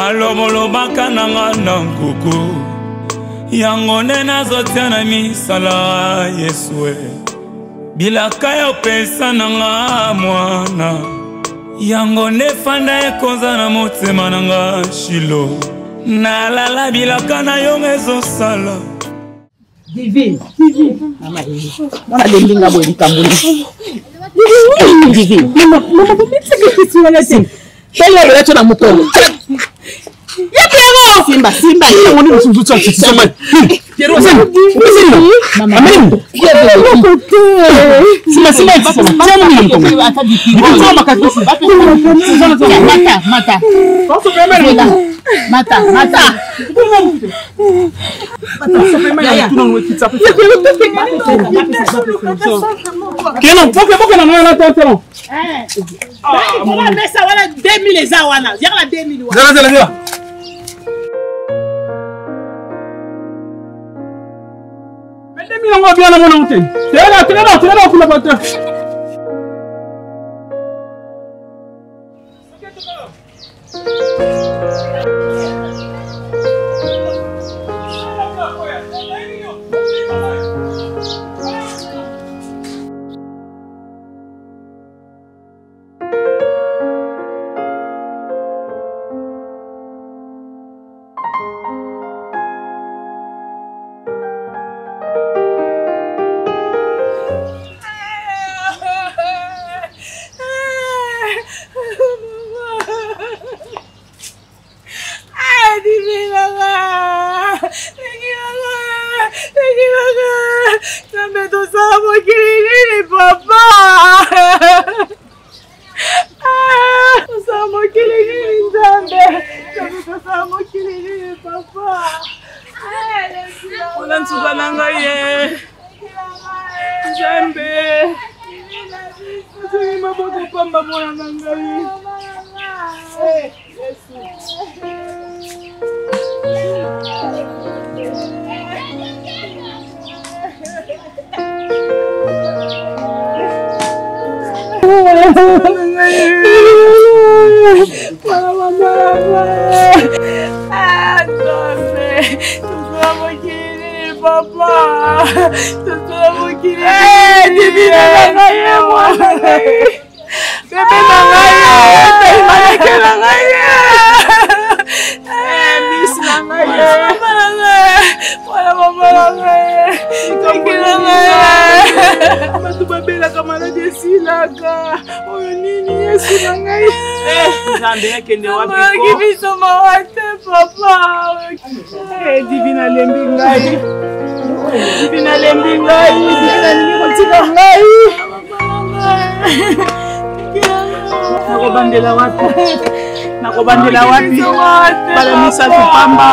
balomolobaka nanga na nkuku yango nde nazotia na misala Yesue bilaka yo pesa nanga mwana yango nde fanda ekonza na motema nanga Shilo nalala bilaka na yo ezosala Divine mama mwana lenga boyi kambuli Divine mama mitseke wala tena tella le tona mukolo Y'a Simba, Simba, on est sous tout ça. Pierrot, maman, on bien la monter. C'est là, pour la battre. Divina lembingai. Divina lembingai. Nakobandela wapi? Bala misa kupamba.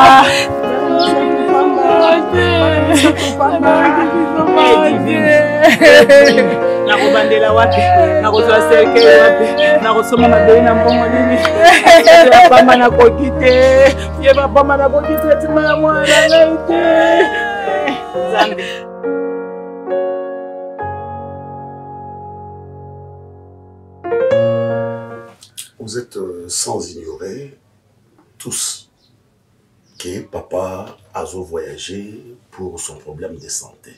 Nakobandela wapi? Nakozwa serikali wapi? Nakosoma madoi na mbongo nini? Pamba na kokite. Yeba pamba na kokite tima mwana ngaite. Zambi. Vous êtes sans ignorer tous que papa a voyagé pour son problème de santé.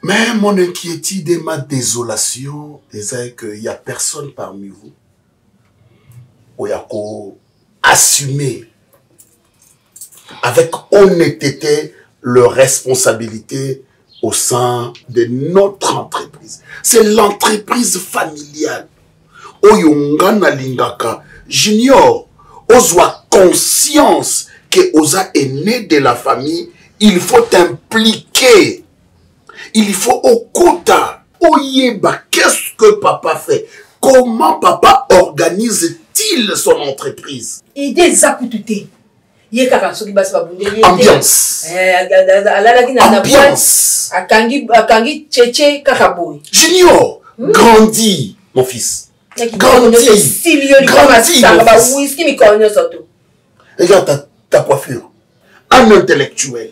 Mais mon inquiétude et ma désolation, c'est qu'il n'y a personne parmi vous qui a assumé avec honnêteté leur responsabilité au sein de notre entreprise. C'est l'entreprise familiale. Oyongana Lingaka Junior, Ozwa conscience que Oza est né de la famille, il faut impliquer. Il faut okuta. Oyeba, qu'est-ce que papa fait? Comment papa organise-t-il son entreprise? Idée zakutute. Ambiance. Ambiance. Junior, grandis, mon fils. Grandis. Regarde ta coiffure. Un intellectuel.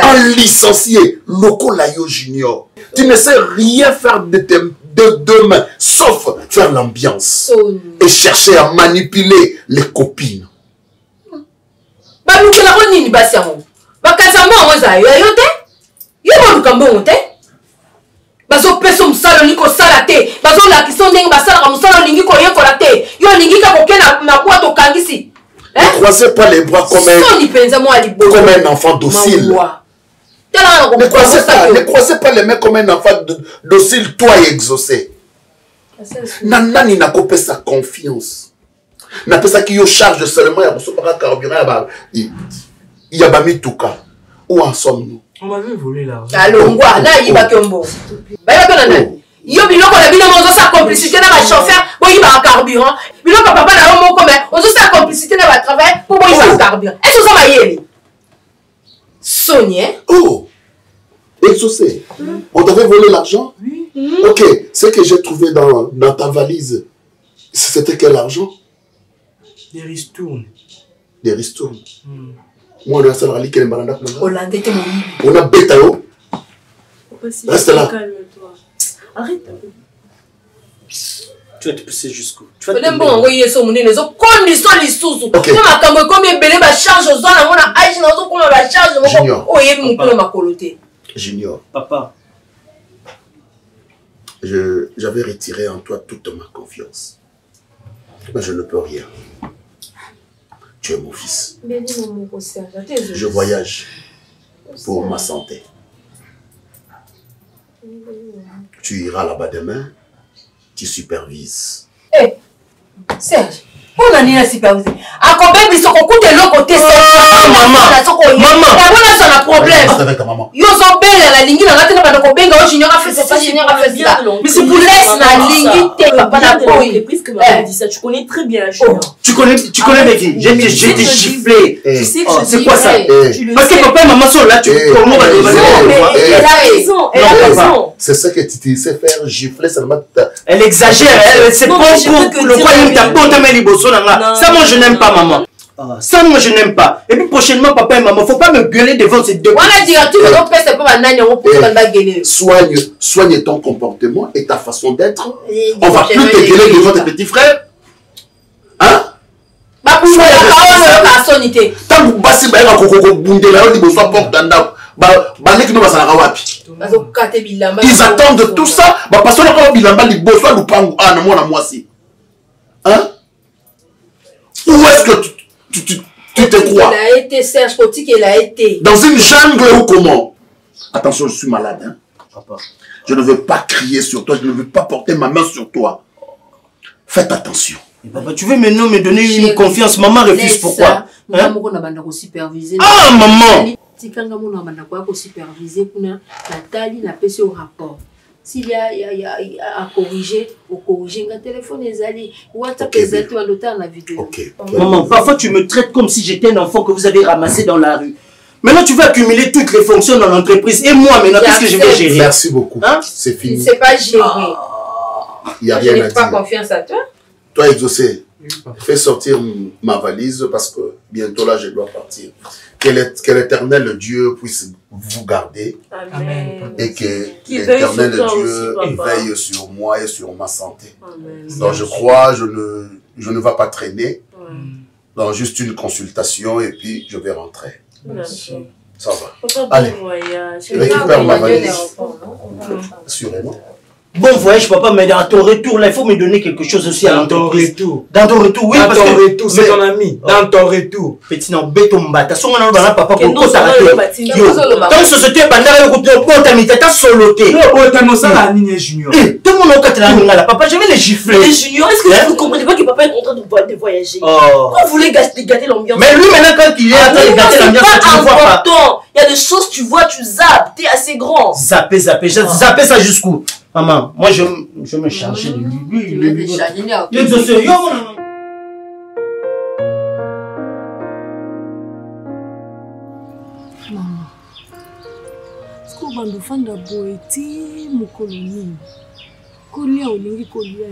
Un licencié, Loko Layo Junior. Tu ne sais rien faire de de deux mains, sauf faire l'ambiance et chercher à manipuler les copines. Ne croisez pas les bras comme un enfant docile. Ne croisez pas les mains comme un enfant docile, toi exaucé. Nanani n'a coupé sa confiance. N'a pas ça qui yo charge seulement à recevoir carburant. Il y a bami tout cas. Où en sommes-nous? On m'avait volé là. Allons, là, il va comme bon. Yo biloko na bino mozo sa complicité na ba chauffeur bo yiba carburant biloko papa na mo comme on sa complicité na ba travail pour bo yiba carburant est-ce que ça va y Sonia oh exaucé on t'avait volé l'argent ok ce que j'ai trouvé dans ta valise c'était quel argent? Des ristournes moi on a ça la liquide baranda Hollandais on a bêta yo reste là. Arrête. Tu vas te pousser jusqu'où? Tu vas te pousser. Junior. Papa. J'avais retiré en toi toute ma confiance. Mais je ne peux rien. Tu es mon fils. Je voyage pour ma santé. Tu iras là-bas demain, tu supervises. Eh, Serge, on a ni supervisé. À combien de sont côté l'autre côté maman, ça a problème. Avec ta maman. Yo sont belles la ligne na ngati na ba ko benga o junior a fait ça, junior a fait ça. Mais c'est pour laisse na ligne te papa na boy. Puisque maman dit ça, tu connais très bien la junior. Tu connais Becky, j'ai été giflé. Tu sais que c'est quoi ça? Parce que papa et maman sont là, tu comment va elle a raison. C'est ça que tu sais faire, gifler seulement. Elle exagère, c'est pas pour le royaume ta bonne mais liboso là. Ça moi je n'aime pas maman. Ça moi je n'aime pas. Et puis prochainement papa et maman, faut pas me gueuler devant ces deux. On a dit tu veux pas c'est pas nani on peut pas gueuler. Soigne ton comportement et ta façon d'être. On va plus te gueuler devant tes petits frères. Hein? Bah pour moi la sonité. Tant que basi ba ka kokoko bundela yo liboso porte danda. Ba nek no basala wapi. Ils attendent tout ça, bah parce que là bilamba liboso lupangu ah na mona mwasi. Hein? Où est-ce que tu te crois? Elle a été Serge Coty qu'elle a été. Dans une jungle ou comment? Attention, je suis malade. Hein? Papa. Je ne veux pas crier sur toi, je ne veux pas porter ma main sur toi. Faites attention. Papa, tu veux maintenant me donner une confiance? Maman refuse pourquoi? Hein? Ah, maman! S'il y a à corriger, au corriger, un téléphone est allé, WhatsApp est allé, la vidéo. Maman, parfois tu me traites comme si j'étais un enfant que vous avez ramassé dans la rue. Maintenant tu vas accumuler toutes les fonctions dans l'entreprise. Et moi maintenant, qu'est-ce que je vais gérer? Merci beaucoup. Hein? C'est fini. C'est pas géré. Il n'y a rien à dire. Je n'ai pas confiance à toi. Toi, exaucé, fais sortir ma valise parce que bientôt là, je dois partir. Que l'Éternel Dieu puisse vous garder. Amen. Et que l'Éternel Dieu veille sur moi et sur ma santé. Amen. Donc je crois, je ne vais pas traîner. Donc juste une consultation et puis je vais rentrer. Merci. Ça va. Papa, allez, bon voyage. récupère ma valise. Assurément. Bon voyage papa, mais dans ton retour là, il faut me donner quelque chose aussi à l'entreprise. Dans ton retour, oui, parce que... Dans ton retour, c'est ton ami. Dans ton retour. Petit non, béton mbata. Son nom là, papa, pour qu'on s'arrête. Dans société, bandara, yo, bon, t'as mis ta soloté. Oh, t'as mis ça à Niné Junior. Tout le monde a là, papa, je vais les gifler. Les juniors, est-ce que vous ne comprenez pas que papa est en train de voyager? Vous voulez gâter l'ambiance? Mais lui, maintenant, quand il est en train de gâter l'ambiance, tu ne vois pas. Il y a des choses, tu vois, tu zappes, t'es assez grand. Zapper ça jusqu'où? Maman, moi je me charge de lui. Maman, est-ce qu'on va nous faire de la boétie, mon colonie? Kolia, on est kolia.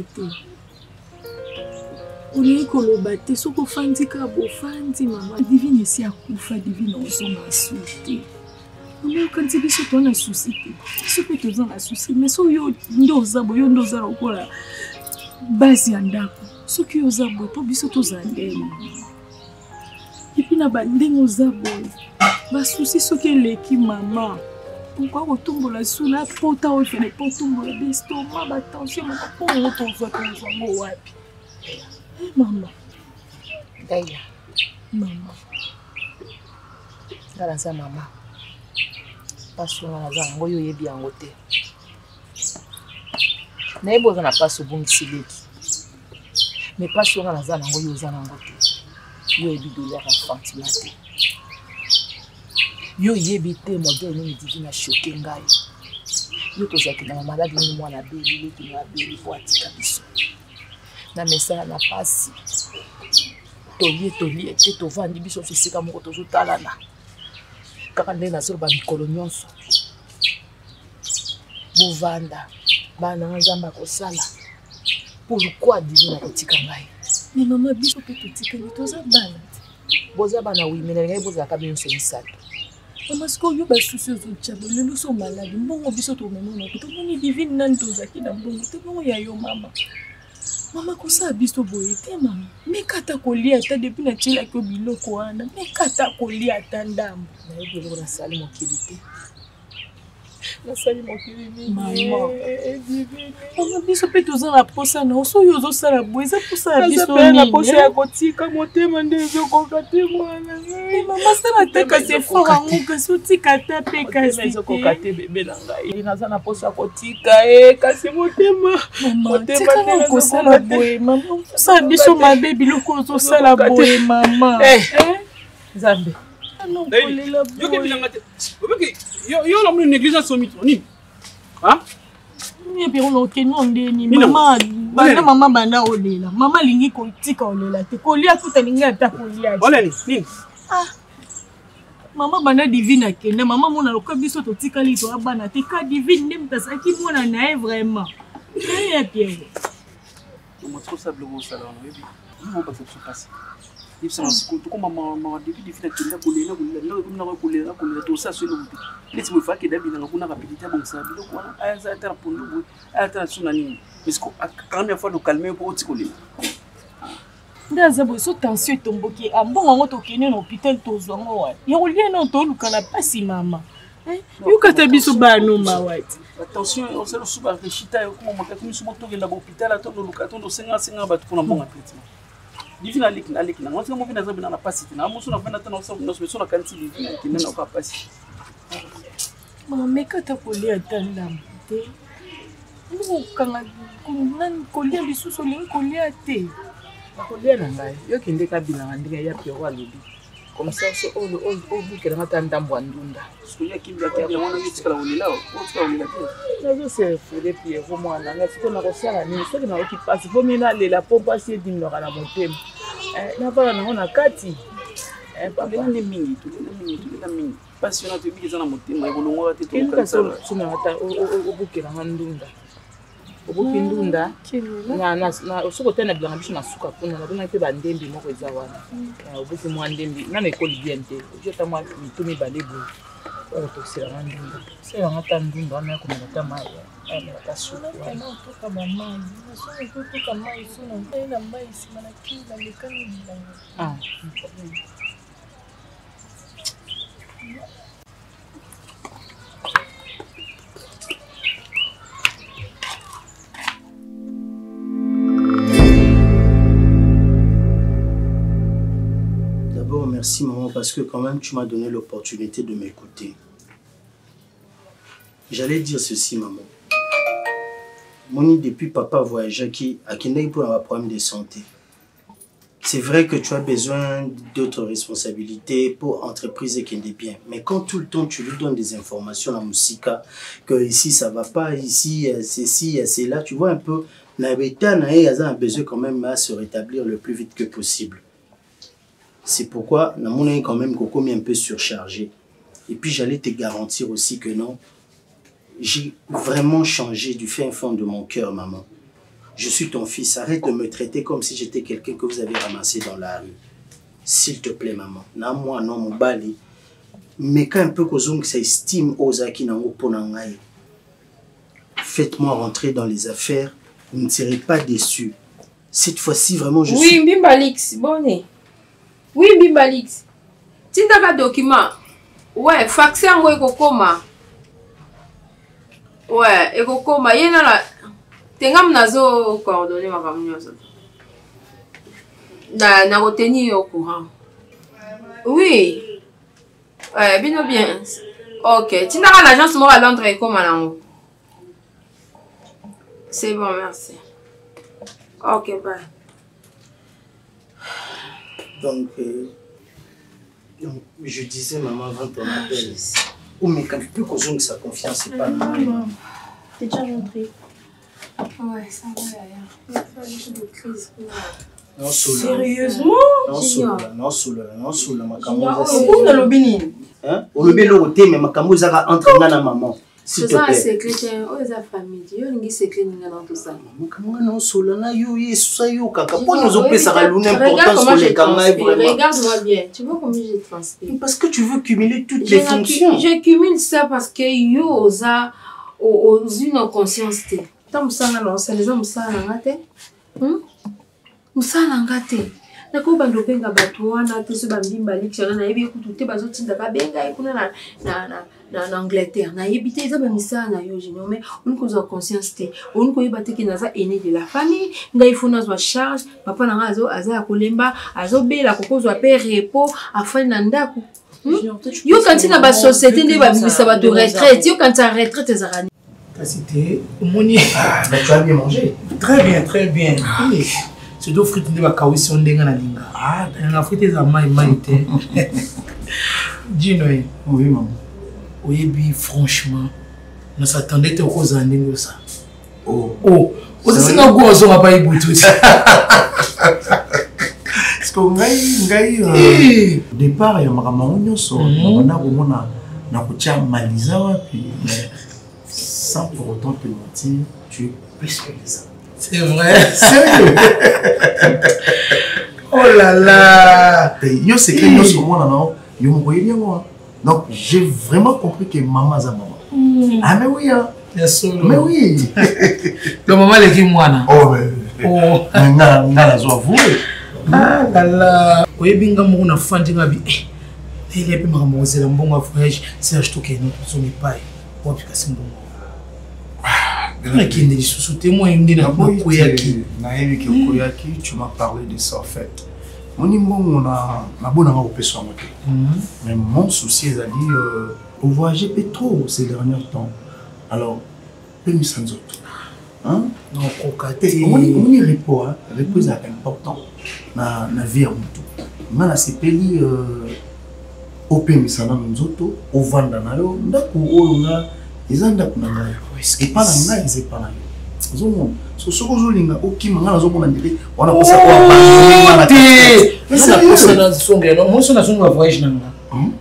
On est kolobate, ce qu'on fait, c'est qu'on fait, maman. Divine ici à Koufa, divine, on s'en a sauté. maman quand tu dis que tu as un souci ce que tu as un souci mais so yo ndoza boyo ndoza lokola basi ya ndako soki oza boye po biso toza ndenge epi na bandenge oza boye basusi soki eleki mama pourquoi kotumbola suna pota oyo fele po tumbola bestoma batension moko po ngo tozwa tozango wapi mama Daïla mama ngala za mama pasi nga naza nango yo oyebi yango te nayebi oza na pasi obongisi leki mais pasi nga naza nango yo oza nango te yo oyebi douleur ya fantima te yo oyebi te modele nini divi na choke ngai yo tozalaki na mamaladi nini mwana abeli leki na abeli po atika biso na mesala na pasi tolie te tovandi biso esika moko tozotalana kaka ndenge nazoloba mikolo nyonso bovanda bana nga nzambe akosala pourkui divi na kotika ngai mais mama biso mpe totikali toza bana boza bana wime na ngai bozalaka nyonso misato mama sikoyo yo basusi ozotya lelo so maladi mbongo biso tomemona ko tomoni divine nani tozalaki na mbongo te bongo ya yo mama mama kosala biso boye te mama mekata kolia ata depuis natielaki yo biloko wana mekata kolia ata ndambo nayebi eloko nasali mokili te nasali mokili nini mama biso mpe toza na posa na oso oyo ozosala boye eza posa ya biso na posa ya kotika motema nde ezokoka te mwana mama sala te kasi efort yango kasi otika ata mpe kasi ezokoka te bebe na ngai naza na posa ya kotika kasi motema motema okosala boye mama osala biso mabe biloko ozosala boye mama nzambe yo la mune négligence au mitro nini hein epe onokeni ondeni mama banda mama banda olela mama alingi kotika olela te kolia kuta lingi ata kolia oleni nini mama banda divine akende mama mona lokola biso totikali toya bana te ka divine nde moto azalaki mwana na ye vraiment ya pierre responsable osala wana oyebi mo bato sopasi yebisanga sikoyo tokoma depuis divine akende kolela kolela tosa so eloko te neti boye faki edabinanga kuna rapidité abongisaka biloko wana aza ata na pondo boye ata na so na nini parceke quand fois lokalme mpo oti kolela nde aza boye so tension etomboki ambongo yango tokende na hôpital tozwango wana ya kolia no toluka na mpasi mama yokata biso banoma wati attention osala osu barechita okoma motaki miso mo tokenda bahôpital atondoluka tondosengasenga bato mpona mbongo ya traitement divine aleki nango nsika movi naza bina na pasi te namoso navanda ata naoso nakanisi divine akende na oka pasi mama mekata kolia ata ndambo te okanga kolia lisusu olingi kolia te nakolia na ngai yokende kabinanga ndenge ya piero alobi comme ça so obukelanga ata ndambo ya ndunda nazosefule piero mwana ngai siko nakosala nini soki nayoki mpasi po mie nalela po mpasi edimilaka na motema navaka nango na kati tulenda mingi pasi wana toyebi eza na motema ekolongwaka te tosunata obukelanga ndunda obuki ndunda soki otala na bilanga biso na suka kuna natonaki mpe bandembi moko eza wana obuki mwa ndembi nana ekoli bien te oki ata mwa mito mibale boye oyo toselanga ndunda selanga ata ndunda wana yakomela ata mai amelaka suka Merci maman parce que quand même tu m'as donné l'opportunité de m'écouter. J'allais dire ceci maman. Moni depuis papa voyageait à Kenya pour avoir un problème de santé. C'est vrai que tu as besoin d'autres responsabilités pour entreprise et qu'il est bien. Mais quand tout le temps tu lui donnes des informations à Moussika, que ici ça va pas, ici c'est là, tu vois un peu, Nabeta a besoin quand même à se rétablir le plus vite que possible. C'est pourquoi on est quand même un peu surchargé. Et puis j'allais te garantir aussi que non, j'ai vraiment changé du fin fond de mon cœur, maman. Je suis ton fils, arrête de me traiter comme si j'étais quelqu'un que vous avez ramassé dans la rue. S'il te plaît, maman. Non, moi, non, mon bali. Mais quand un peu que ça estime aux acquis pour n'angaï, faites-moi rentrer dans les affaires, vous ne serez pas déçus. Cette fois-ci, vraiment, je suis... Oui, Bimbalix, bonne. Oui, Bimbalix. Tindaka document. Ouais, faxé en ekokoma. Ouais, ekokoma. Yena la... Tengam nazo coordonné ma famille. Na retenu au courant. Oui. Ouais, bien. Ok. Tindaka l'agence moi à Londres et comme à c'est bon, merci. Ok, bye. Donc, je disais, maman, avant ton appel, ou mais quand plus qu'on sa confiance, c'est pas normal. T'es déjà rentré? Ouais, ça va d'ailleurs. Il faut juste de crise. Non, sérieusement? Non, soula, ma camoufle. Où est le bénin? Hein? On le bénin au thé, mais ma camoufle entre dans maman. C'est ça, c'est chrétien. Oh, les familles. Yo, n'importe c'est clé dans tout ça. Non, soula, na yo, ça yo, kaka. Pourquoi nous opé ça a l'importance pour les camarades vraiment? Regarde-moi bien. Tu vois comment j'ai transféré? Parce que tu veux cumuler toutes les fonctions. Je cumule ça parce que yo, ça, aux une conscience. Tant que ça, non, c'est les hommes, ça, n'angate. Ça, n'angate. Nako bando benga batu wana te so bambimba licture na yebi kutu bazo tinda ka benga ekuna na Angleterre na yebi te eza ba misala na yo jino mais on ko zo conscience te on ko yeba te ki naza aîné de la famille ngai fona zo charge papa na azo aza kolemba azo bela kokozwa pe repos afin na ndako yo quand na ba société nde ba bimisa ba de retraite yo quand ta retraite ezara c'était moni mais tu as bien mangé très bien c'est deux frites de bakawisi ondenga na linga. Ah, na frites za mai te. Dino. Oui maman. Oui, franchement, on s'attendait te aux années ça. Oh. C'est un gros on va pas y bouter. Parce que ngai au départ il y a makambo nyonso on a komona na kotia maliza wapi sans pour autant te mentir, tu es plus que ça. C'est vrai. Sérieux. Oh là là. Yo c'est que yo sur moi non, yo me voyez bien moi. Donc j'ai vraiment compris que maman za maman. Ah mais oui hein. Bien sûr. Mais oui. Le maman les qui moi na. Oh mais. Oh. Na zo avouer. Ah là là. Oye binga mo na fandi ngabi. Il est bien maman c'est un bon voyage, c'est acheter que nous son pas. Pour que c'est bon. Tu m'as parlé de ça en fait. On a mais mon souci est d'aller voyager trop ces derniers temps. Alors, peu sans autres. Hein? Donc, on y repos, repos est important dans la vie en tout. Maintenant, c'est pays au pays sans nous autres, au Vandanayo, d'accord, ils ont d'accord. Et pas dans la ils pas là. Zomo, so so linga okima ngana zomo ndiri wana kosa kwa ba. C'est la personne dans son gars. Moi son nazo voyage nanga.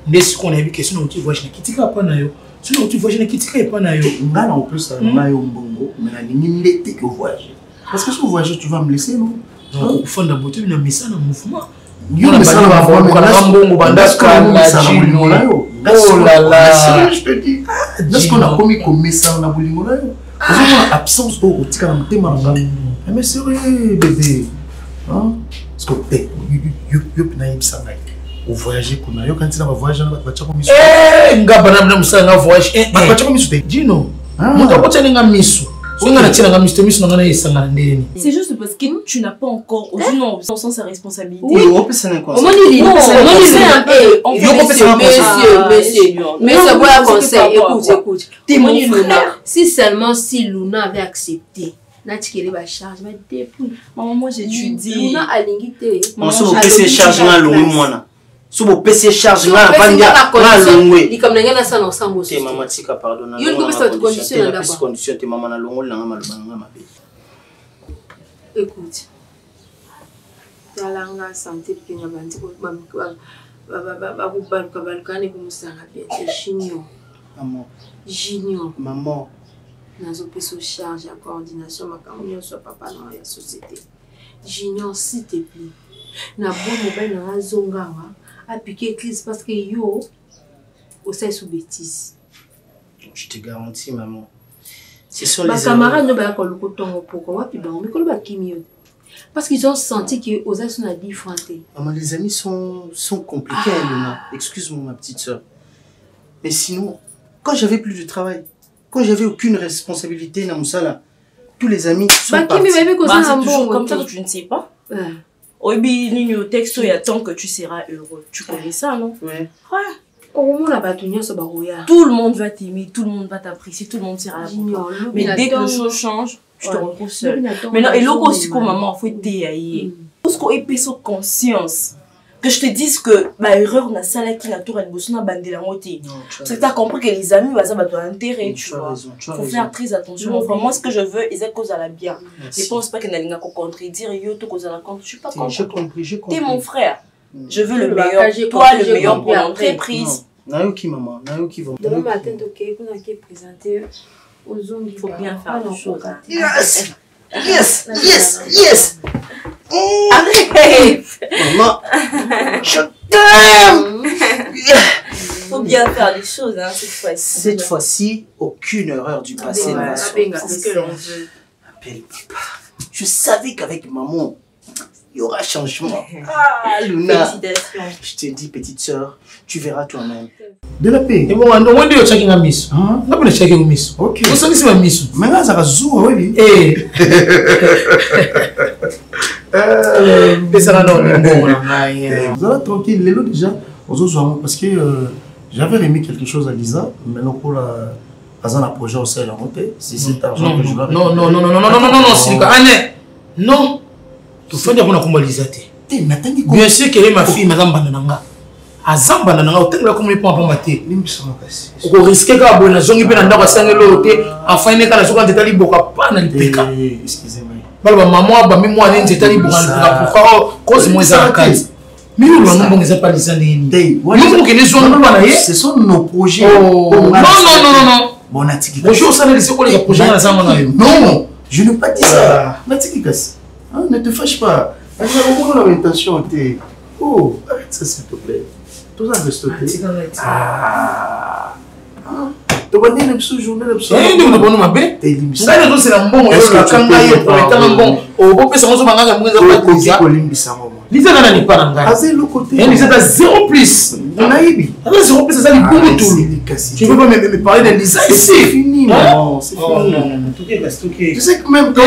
Ndesi ko na bi question na voyage na kitika pa na yo. Sinon tu voyage na kitika pa na yo. Ngana en plus na yo mbongo, mais na ningi ndete que voyage. Parce que si vous voyagez tu vas me laisser non. Donc fond beauté na misa na mouvement. Yo na ça va voir mbongo bandaka na jino la yo. Oh là là. Je te dis. Parce qu'on a commis comme message na bolingo la yo. Une absence au tika na tema nga. Mais sérieux bébé. Hein? Parce que yo na yebisa ngai. Au voyager kuna yo quand tu vas voyager na ba chako miso. Ngaba na musanga voyage. Ba chako miso te. Dino. Muta ko tena nga miso. C'est juste parce que tu n'as pas encore sans sa responsabilité. Oui, monsieur, voilà conseil, écoute. Si seulement si Luna avait accepté, charge, maman, moi j'étudie. Luna a l'ingité. On se fait charge là, moi. Si vous PC charge là, il comme les ça ensemble aussi. Maman tika pardon. Il y a une condition d'abord. Condition te maman na longo na ma écoute. Talanga santé pina bandi ko babalkane ko musanga bien Junior. Maman. Junior. Maman. Nazo peso charge à coordination makamyo soit papa dans la société. Junior s'il te plaît. Na bon mobile na zongawa. Appliquer crise parce que yo ça sous bêtise. Je te garantis, maman. Ce sont les camarades ne va pas le pourquoi parce qu'ils ont senti que aux sont à différents. Maman, les amis sont compliqués, Luna. Excuse-moi, ma petite soeur. Mais sinon, quand j'avais plus de travail, quand j'avais aucune responsabilité dans Moussala, tous les amis sont partis. C'est toujours comme ça que tu ne sais pas. Oui, ligne au texte, il y a tant que tu seras heureux. Tu connais ça, non? Ouais. Tout le monde va t'aimer, tout le monde va t'apprécier, tout le monde sera là pour toi. Mais dès que les choses changent, tu te retrouves seul. Maintenant, et là aussi, comme maman, il faut t'aider. Parce qu'on ait pris conscience. Que je te dise que ma erreur n'a pas qui n'a pas été bandé la moitié. C'est que tu as compris que les amis vont avoir intérêt, tu vois. Il faut faire très attention. Enfin, moi, ce que je veux, c'est que ça aille bien. Je ne pense pas que n'a pas contredire, yo tout que ça la contre. Je suis pas contre. J'ai compris. Tu es mon frère. Je veux le meilleur. Toi, le meilleur pour l'entreprise. Naoki, maman. Naoki va. Demain matin, on a présenté aux hommes. Il faut bien faire les choses. Yes. Arrête. Maman, je t'aime. Il faut bien faire les choses, hein, cette fois-ci. Cette fois-ci, aucune erreur du passé ne va se faire. C'est ce que l'on veut. Appelle papa. Je savais qu'avec maman, il y aura changement. Ah, Luna. Félicitations. Je te dis, petite soeur, tu verras toi-même. De la paix. Et bon, on dit que tu as un miss. On a chacun un miss. Ok. Vous savez, c'est un miss. Maintenant, ça va jouer, oui. Eh. Ça va non. Vous allez tranquille. Les lots déjà, parce que j'avais remis quelque chose à Lisa. Maintenant, pour la. Par exemple, un projet au sein de la montée. C'est cet argent que je dois. Non, Silika. Non. Tu fais des bons à Lisa. Bien sûr qu'elle est ma fille, madame Banananga. Azamba Banananga, autant que comme les points pour mater. On risque que la bonne zone, il peut en avoir 5 euros. Enfin, il y a des gens qui ont beaucoup pas dans le PK. Excusez-moi. Maman, moi, je suis allé pour cause moi, ça mais nous n'avons pas les années. Ce sont nos projets. Non. Bon, Natiki. Bonjour, ça ne quoi les projets à non, je ne pas dit ça. Natiki, ne te fâche pas. On a l'intention. Oh, arrête ça s'il te plaît. Tout ça de stocker. Ah. Tu vas dire une journée de ça. Eh, nous avons ma bête. C'est la bon. Lisa n'a pas d'engagement. Le côté. Lisa a 0 plus. On a eu. 0 plus, ça lui boum tout. Tu veux pas me parler de Lisa ici? C'est fini, non. C'est fini. Non. Tu sais que même quand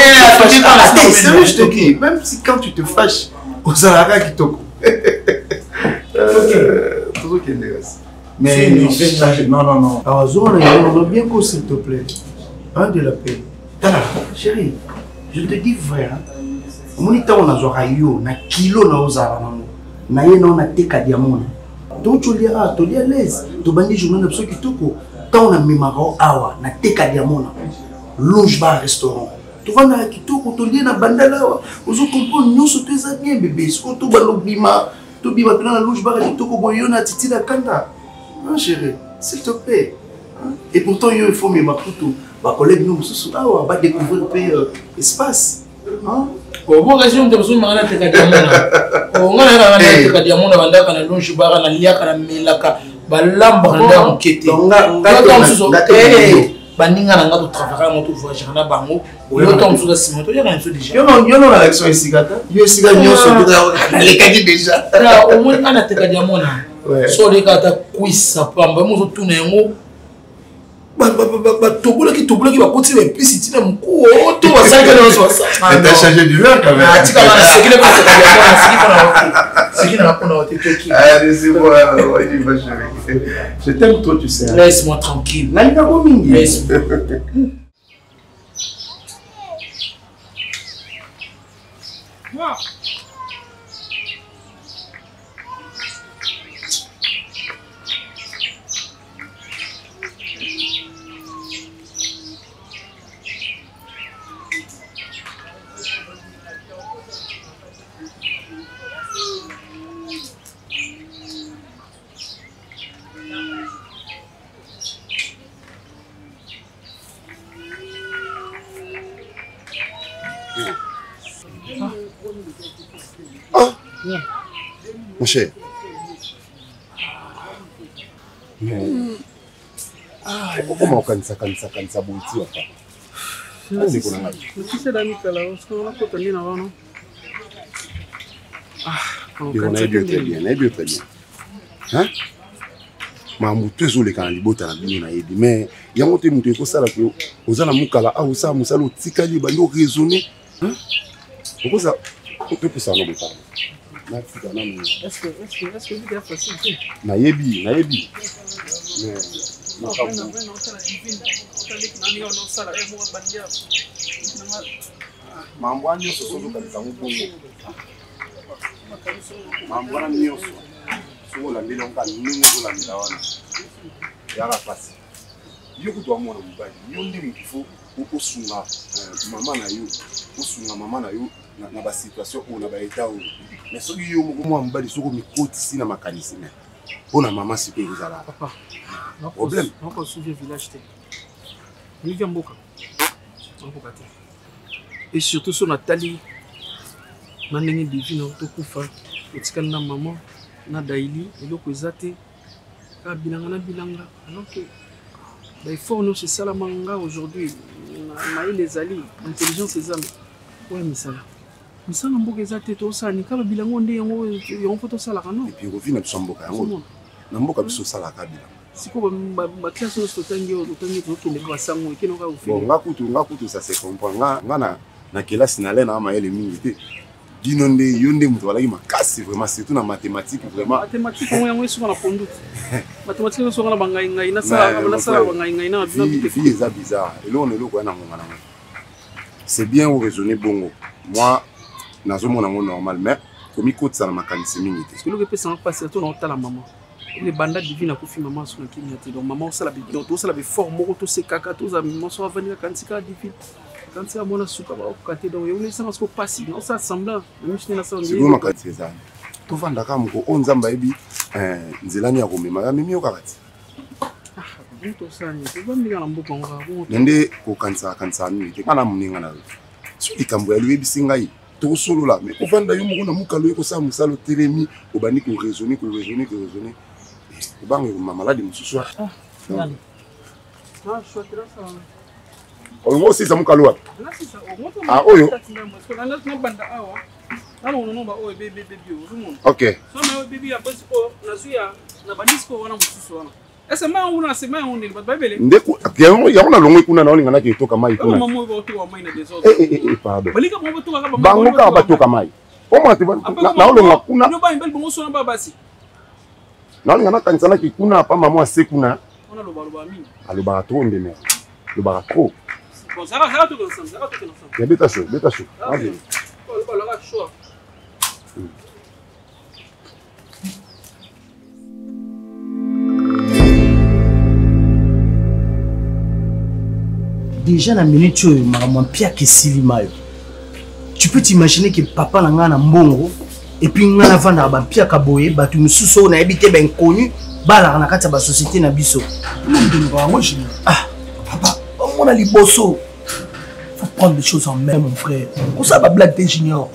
tu te fâches, c'est vrai, je te dis, même si quand tu te fâches, aux Arabes qui te coupent. Mais non. Alors, on a bien qu'au s'il te plaît. Un de la paix. Chérie, je te dis vrai. Monita on a zorayo na kilo na ozara na ye na teka diamona. Donc tu liras, tu lis l'aise. Tu bandi journée na biso kitoko. Tant on a mimaro awa na teka diamona. Lounge bar restaurant. Tu vas na kitoko tu lis na bandala wa. Ozo comprendre nous sauter ça bien bébé. Ce que tu balo bima, tu bima dans la lounge bar kitoko boyo na titi la kanda. Non chérie, s'il te plaît. Et pourtant il faut me maputo. Ba collègue nous awa va découvrir espace. Hein? Bon, question de besoin de te kadiamona. On a te kadiamona banda kana longe bara na liaka na melaka balamba banda enquêter. Baninga na ngato travailler moto voyager na bango. Yo tom sous asimo to ya na déjà. Yo non la action ici gata. Yo siga nyoso to les kadi déjà. Là au moins ana te kadiamona. So les kata kuisa pamba mo to na ngo. Tobola qui va continuer plus si tu n'aimes quoi tout va ça que l'on soit ça. Mais t'as changé d'humeur quand même. Ah tu vas là c'est qu'il est pas c'est qu'il n'a pas été. Allez c'est bon il va chérie. Je t'aime trop tu sais. Laisse-moi tranquille. Nalika ko mingi. Laisse-moi. Mon cher, Comment on kanisa bouti wa papa? Tu sais dans Nicolas, on se connaît pas tenir avant non. On a bien très bien, hein? Mamutu ezole kana libota na bino na yebi mais yango te mutu ko sala ko ozala mukala a osa musalo tikali bando raisonner hein ko ça ko te ça no beta na tika na mi est-ce que c'est facile na yebi mais mambo anyo so so kanisa mubongo mambo anyo so la mbele on kani nini la milawana yara pasi yo kutoa mwana mbali yo ndi mkifo usunga mama na yo na ba situation ou na ba état ou mais soki yo mwa mbali soko mikoti sina makanisi mais pona mama sipe ezala papa problème on souviens village te ni via mboka te et surtout sur Nathalie na ndenge divine to kufa etikana na maman na daily eloko ezate ka bilanga alors que il faut nous c'est ça la manga aujourd'hui na les ali intelligence ezame ouais misala mboka ezate to ça ni ka bilanga nde yango poto sala kana et puis revina biso mboka yango na mboka biso sala ka bilanga siko ba classe to tangi to kende kwa sango kino ka ufi bon ngakutu ça se comprend nga na kelasi na lena ama ele mingi te Dinonde yonde mutu wala makasi vraiment surtout na mathématiques vraiment mathématiques on yango souvent na pondu mathématiques souvent na bangai na sala bangai na vie ça bizarre et là on est là quoi na ngona c'est bien au raisonner bongo moi nazo mona ngo normal mais comme il cote ça na makanisi mingi parce que le peut s'en passer tout dans ta la maman les bandas divines ko fi maman sur qui donc maman ça la bidon tout ça la fort moko to se kaka to za maman so venir quand c'est divine. Quand c'est à mon souka ba okate donc yo lesa parce que passif non ça semblant même si na ça on dit c'est makati ça to vanda ka mko onzamba ebi nzelani ya komema mimi okakati to ça ni to ba mbika na mboka ngo nende ko kansa ni te kana muninga na so ikambo ya libi singai to solo la mais ovanda yo moko na mukalo yo ko sa musalo telemi obani ko raisonner bango ma malade mususu allez chouette là ça on aussi ça mukalo wapi oyo OK so na bibi ya bosiko na zuya na banisco wana mususu wana ese ma una se ma une ba bele ndeko ya ona longo ikuna na olinga na ke toka mai kuna mama mo to wa mai na deso pardon balika mo to ka bango ka ba toka mai oma te na olonga kuna no ba mbel bongo so na ba basi na olinga na kanisa na kikuna pa mama sekuna ona loba mingi aloba trop ndeme loba trop. Bon, ça va tout ensemble, ça va tout ensemble. Il y a bêta chaud. Allez. Chaud. Déjà la minute où maman Pierre qui silimayo. Tu peux t'imaginer que papa n'a na mbongo et puis ngana vanda ba Pierre kaboye ba tu mususo na ebité ben connu bala na kata ba société na biso. Moi je papa on a les bossos. Faut prendre les choses en main, mon frère. Comme ça, blague des juniors.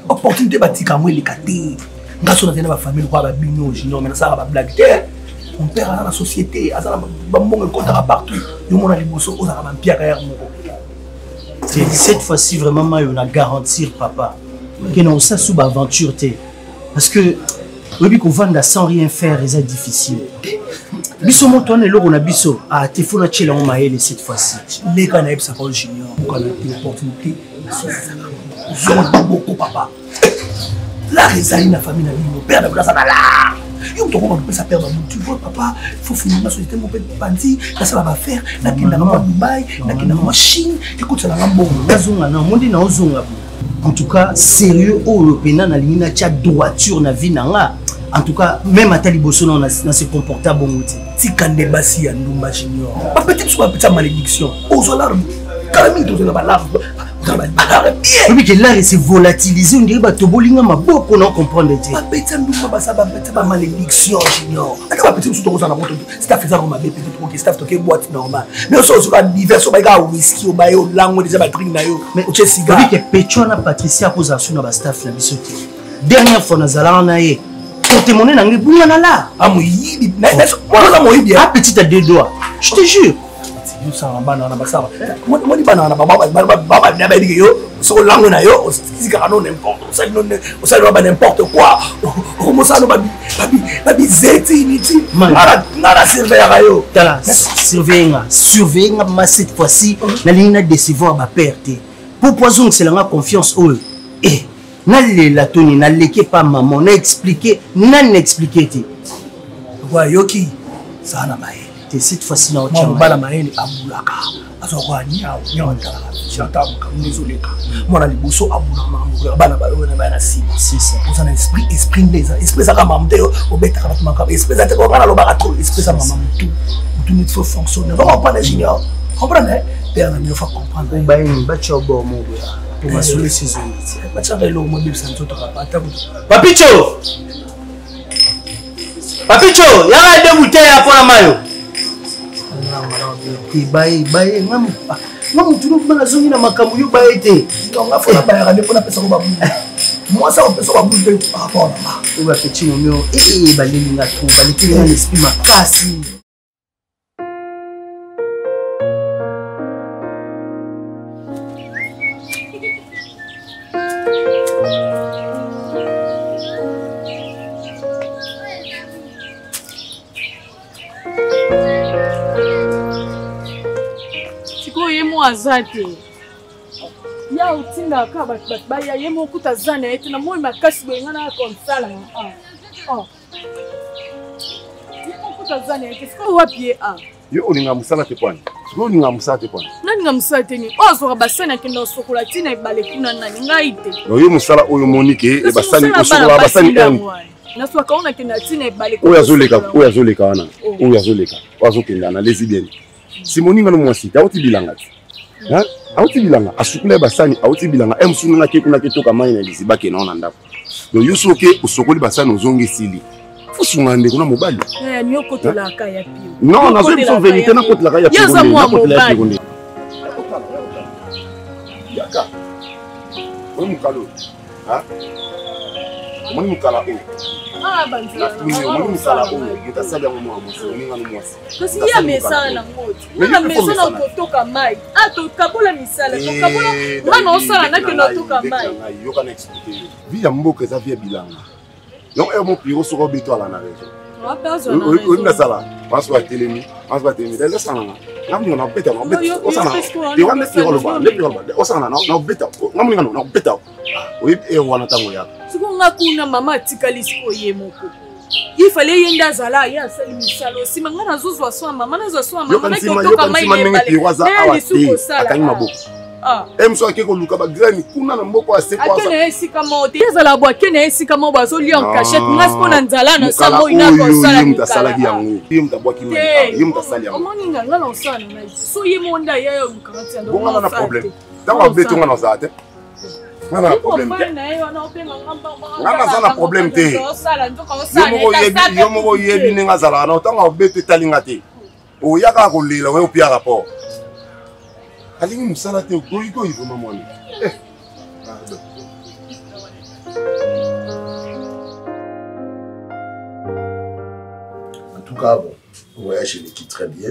Opportunité batika moi les catés. Ngaso na tena ba famille quoi ba bino junior mais ça va blague. Mon père a la société, a la bon compte partout. Yo mon ali bosso o za ba pia derrière mon. C'est cette fois-ci vraiment moi on a garantir papa que non ça sous aventure té. Parce que oui qu'on vendre sans rien faire c'est difficile. Biso montoane loko na biso a tefona chela on maele cette fois-ci. Les kana epsa ko junior on a l'opportunité. Zon beaucoup papa. La résaline la famille na mon père na ça là. Yo to ko ba sa père tu vois papa, il faut finir ma société mon père bandi, ça va faire na kenda na Dubaï, na kenda na Chine, écoute ça na bon. Nazonga na monde na ozonga. En tout cas, sérieux européen na lingina tia droiture na vie na. En tout cas, même à Taliboso, on a se comporté bon. Si Kande Bassi a Ndumba Junior, peut-être soit une petite malédiction. Aux alarmes, carrément, aux alarmes. Oui, que l'art s'est volatilisé, on dirait que Tobolinga m'a beaucoup non comprendre. Ma petite Ndumba, ça va être malédiction, Junior. Alors, peut-être que vous avez staff faisant comme peut-être que staff toqué boîte normal. Mais on se voit divers, on va whisky, on va langue, des abatteries, mais au cigare. Oui, que Petrona Patricia pose à son staff la bisoté. Dernière fois, nous allons en aller. pour témoigner dans les bouillons là. Ah, moi, il Ah, petit à deux doigts. Je te jure. N'importe quoi. Surveiller cette fois-ci, la ligne décevoir ma perte. Pour poison, c'est la confiance. Eh, la toni, n'a pas maman, n'a expliqué, n'expliqué. Yoki, ça n'a pas. Cette fois-ci, non, tu vas la maïne à Boulaka. Azokwa niao nyonda chata mukamnezo leka mwana liboso abuna mambo bana balona bana si c'est ça vous en esprit les esprit ça comme amdeo obeta kama tumaka esprit ça te ko bana lo baka trop esprit ça maman tout nous faut fonctionner on pas l'ingénieur comprenez père na mieux faut comprendre ba ni ba chobo mo pour ma sous saison ba tsarelo mo bi santo to kapata Papicho y'a deux bouteilles pour la mayo. Baye mamu tu nous bana zongi na makambo yo baye te donc afo na bayaka ne pona pesa ko babu moi ça on pesa ko babu te par rapport na ba ba petit momio balinga tu balikili na esprit makasi. Azate ya utinda ka bat baya yemo kutazana ete na moi makasi bengana konsala yemo kutazana ete siko wapi yo olinga musala te kwani siko olinga musala te kwani nani nga musala te ni ozo basana kenda sokola tina ibale kuna nani ngaite yo musala oyo monike e basani osokola basani na swa kaona kenda tina ibale oyo azoleka wana oyo azoleka wazokenda na lesbienne simoninga no mwasi auti bilanga hein auti bilanga asukula basani auti bilanga emsunga ke kuna ketoka mai na liziba ke naona ndako donc yosoke usokoli basani ozongi sili fusunga ndeko na mobali ni okotola ka ya pio non na zo vérité na kotola ka ya pio na kotola ya pio yaka on mukalo hein on mukala o banzala musala oyo mutasali yango mwa mwasi oninga no mwasi kasi ya mesala na ngoti na meso na kotoka mai tokabola misala tokabola ngana osala na ke notoka mai yoka na expliquer vi ya mboka eza vi ya bilanga donc mo piro soko beto ala na raison oyo ndasala maso atelemi deza sana ngamu na beta osana te wanda tiro lo ba le piro ba osana na beta ngamu ngano na beta oyo wana tango ya sikonga kuna mama atikali siko ye moko il fallait yenda zala ya sali misalo sima ngana zozwa so mama nazo so mama na kotoka mai ne bale suko sala maboko emso akeko luka ba grani kuna na mboko asekwa akene esika mote ezala bwa kene esika mo bazoli en cachette ngasko na nzala na samo ina ko sala mutasala ki yango ye mutabwaki no ye mutasali yango omoninga ngana osana na so ye monda ye lukanti ando bonga na problème tango beto ngana zate ngana problème ngana zana problème te yo moko yebi ninga zala na tango beto talinga te oyaka ko lila we opia rapport alingi musala te okoyiko yivoma mwana en tout cas bon le voyage il quitte très bien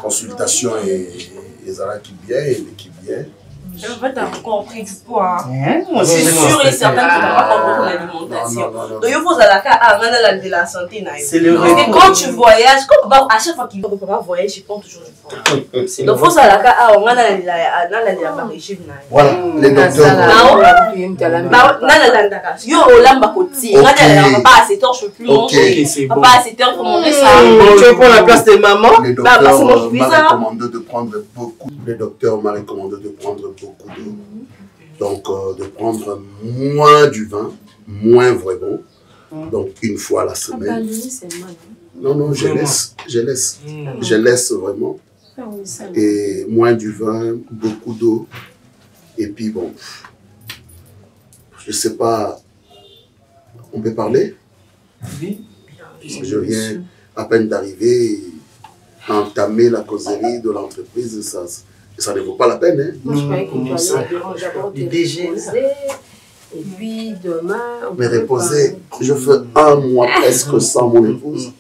consultation et Zara qui bien et l'équipe bien. En fait, t'as encore pris du poids. C'est sûr et certain que t'as pas compris l'alimentation. Donc, il faut de la santé. C'est le parce que quand tu voyages, à chaque fois qu'il ne peut pas voyager, il prend toujours du poids. Donc, il faut que voilà, les docteurs. Tu prends la place de maman. Le docteur m'a recommandé de prendre beaucoup d'eau. Donc, de prendre moins du vin, moins vraiment. Donc, une fois à la semaine. Non, je laisse vraiment. Et moins du vin, beaucoup d'eau. Et puis, bon, je sais pas, on peut parler? Oui. Parce que je viens à peine d'arriver à entamer la causerie de l'entreprise. Ça ne vaut pas la peine. Hein? Moi, je croyais qu'on allait d'abord te reposer. Et puis demain... Mais reposer, je fais 1 mois presque sans mon épouse.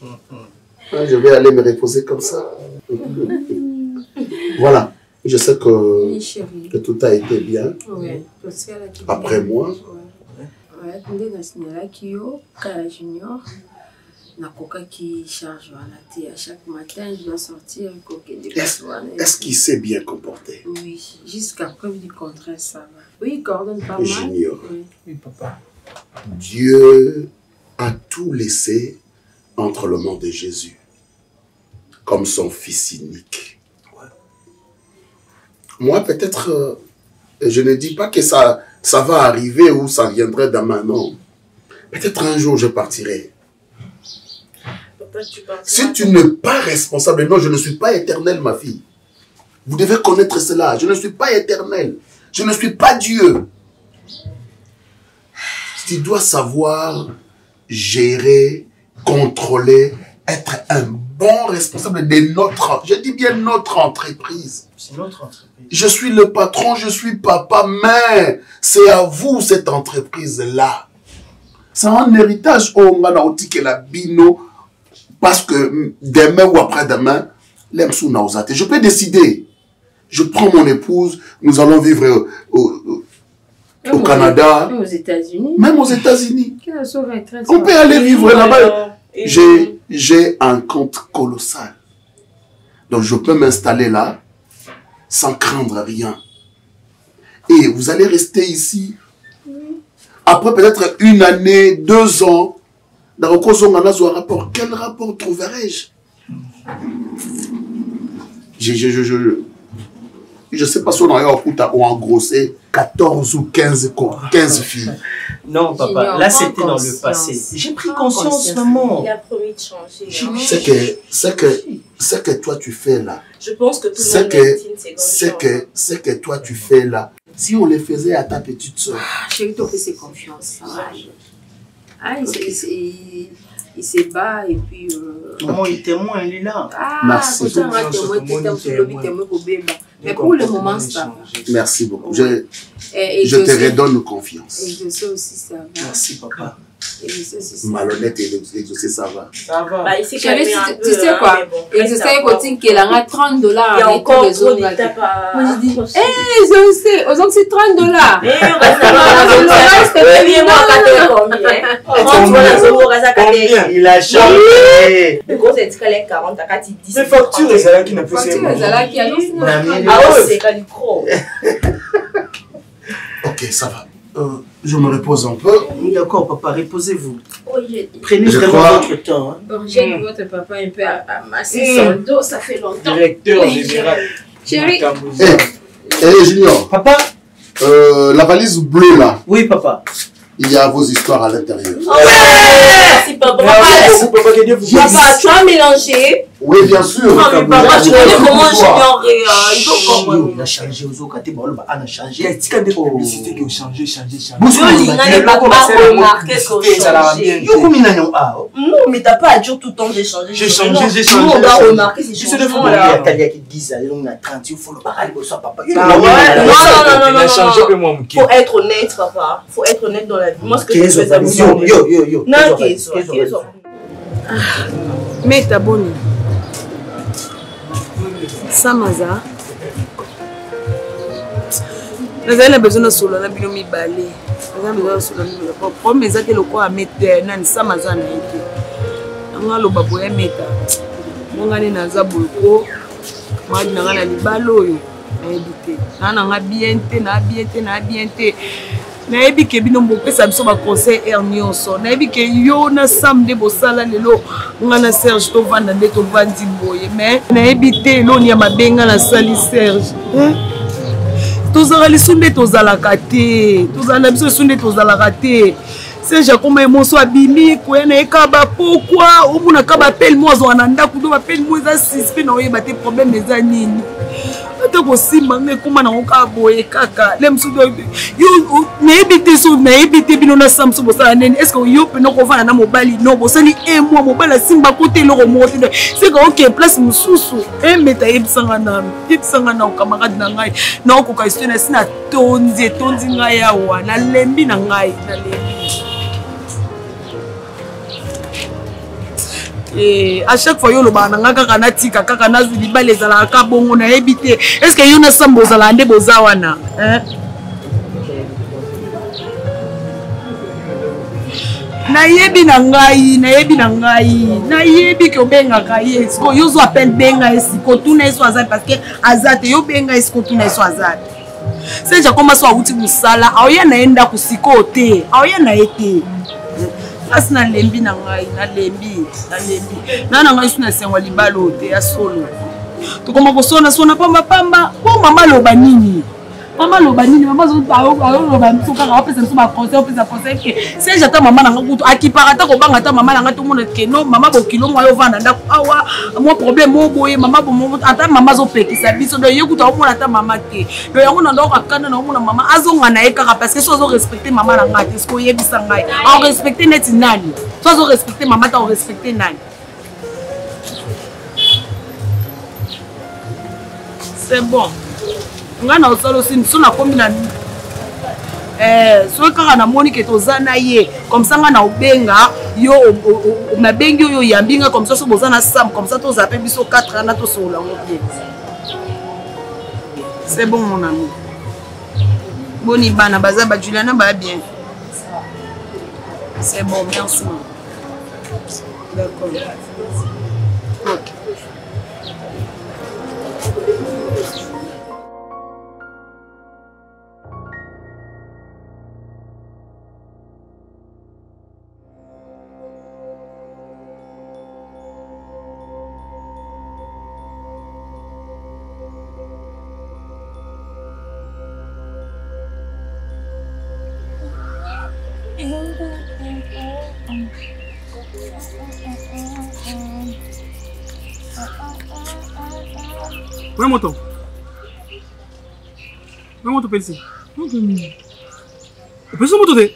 Je vais aller me reposer comme ça. Voilà. Je sais que tout a été bien. Oui. Après moi. Ouais, Junior. Qui charge à chaque matin, je dois sortir. Est-ce qu'il s'est bien comporté? Oui, jusqu'à preuve du contraire, ça va. Oui, il coordonne pas mal. Junior. Oui, papa. Dieu a tout laissé entre les mains de Jésus, comme son fils unique. Ouais. Moi, peut-être, je ne dis pas que ça va arriver ou ça viendrait demain, non. Peut-être un jour, je partirai. Si tu n'es pas responsable, non, je ne suis pas éternel, ma fille. Vous devez connaître cela. Je ne suis pas éternel. Je ne suis pas Dieu. Tu dois savoir gérer, contrôler, être un bon responsable de notre, je dis bien notre entreprise. C'est notre entreprise. Je suis le patron, je suis papa, mais c'est à vous cette entreprise-là. C'est un héritage au Manaouti la Bino. Parce que demain ou après-demain, je peux décider. Je prends mon épouse, nous allons vivre au Canada. Même aux États-Unis. Même aux États-Unis. On peut aller vivre là-bas. J'ai un compte colossal. Donc je peux m'installer là sans craindre rien. Et vous allez rester ici. Après peut-être 1 année, 2 ans. Quel rapport trouverai-je? Je ne sais pas si on a engrossé 14 ou 15 filles. Non, papa, là c'était dans le passé. J'ai pris conscience, maman. Il a promis de changer. Ce que toi tu fais là. Je pense que tout le monde est ce que toi tu fais là. Si on le faisait à ta petite soeur. Chérie, tu fais ses confiance. Ah, il se bat et puis... Comment il témoin, il est là. Ah, merci. Mais pour le moment, ça va. Merci beaucoup. Je te redonne confiance. Et je sais aussi ça va. Merci, papa. Malhonnête et exaucé, ça va. Ça va. Bah, il s'est calmé un peu. Tu sais quoi? Et je sais qu'il a $30. Il y a encore trop d'étapes. Moi, je dis, je sais, aux autres, c'est $30. Combien il a changé? Les factures, c'est là qui n'a plus ok, ça va. Je me repose un peu. D'accord, papa, reposez-vous. Oui, prenez vraiment votre temps. J'aide votre papa un peu à masser son dos, ça fait longtemps. Directeur général. Chérie. Junior. Papa. La valise bleue là. Oui, papa. Il y a vos histoires à l'intérieur. Merci, papa. Papa, tu as mélangé. Oui, bien sûr. Non, mais papa, tu connais comment Junior il a changé aux autres. Il a changé. Qu'est-ce qu'il y a de publicité qui a changé? Non, mais t'as pas à dire tout le temps j'ai changé. J'ai changé. Tout le monde doit remarquer ces changements là. Il y a qui disent, on a 30, il faut le parler pour ça, papa. Non. Faut être honnête, papa. Faut être honnête dans la vie. Moi, ce que je fais, ça vous Yo. Non, qu'est-ce. Mais t'as bonne. Samaza. Nazali na besoin de solo na bino mibale. Nazali besoin de solo mibale. Problème ezate lokwa mettre nani Samaza na yeke. Anga lo babo ya meta. Mongane naza bolko. Madi na ngana libalo oyo. Na ebite. Na nga bien te. Na yebi ke bino mbopesa biso ba conseil nyonso. Na yebi ke yo na samedi bosala lelo ngana Serge to vanda nde to vandi boye mais na yebi te lo ni ya mabenga na sali Serge. Tozala lisunde tozalaka te. Tozala biso lisunde tozalaka te. Serge akoma emoso abimi koya na ekaba pourquoi omuna ka ba appel moi zo na ndako do ba appel moi za suspect na oyeba te problème eza nini. te kosimba ngai ekoma nango kaka boye kaka le mosusu yo nayebi te so nayebi te bino na samso bosala nini est ce que yo pena kovanda na mobali no bosali moi mobali asimba kote eloko moko te seka oke place mosusu emeta yebisanga nano camarade na ngai naokoka histoire na si na etondi ngai awa nalembi na ngai à chaque fois yo loba na nga kaka natika kaka nazwi libala ezalaka ka bongo nayebi te est ce que yo na sambo ozala nde boza wana nayebi ke obengaka ye siko yo zo appelle benga esiko tuna eso aza parce que azate yo benga esiko tuna eso azate c'est déjà comme ça outi musala aoya na enda kusiko te aoya na ete asi nalembi na ngai nalembi nana ngai sina sengwa libalo te ya solo tokoma kosona pamba po mama loba nini mama zoloba miso kaka opesa miso baconseil opesa conseil ke se jata mama nanga kutu akipaka ata kobanga ata mama nanga tomona ke no mama bokilo mwa yo vanda ndako awa mwa problème mo boye mama bomo ata mama zopekisa biso do ye kutu omona ata mama te do yango na ndoko akana na omona mama azonga na ye kaka parce que so zo respecter mama nanga te sko yebisa ngai a respecter neti nani so zo respecter mama ta respecter nani c'est bon nga na osalo sini so na komi na so kaka na moni ke toza na ye comme ça nga na obenga yo na bengi yo yambinga comme ça so boza na sam comme ça to zape biso 4 ans na to sola ngo bien c'est bon mon ami boni bana baza ba Juliana ba bien c'est bon merci d'accord OK Ouais, moto. Ouais, moto, Pelsi. Moto ni. Pelsi, moto de.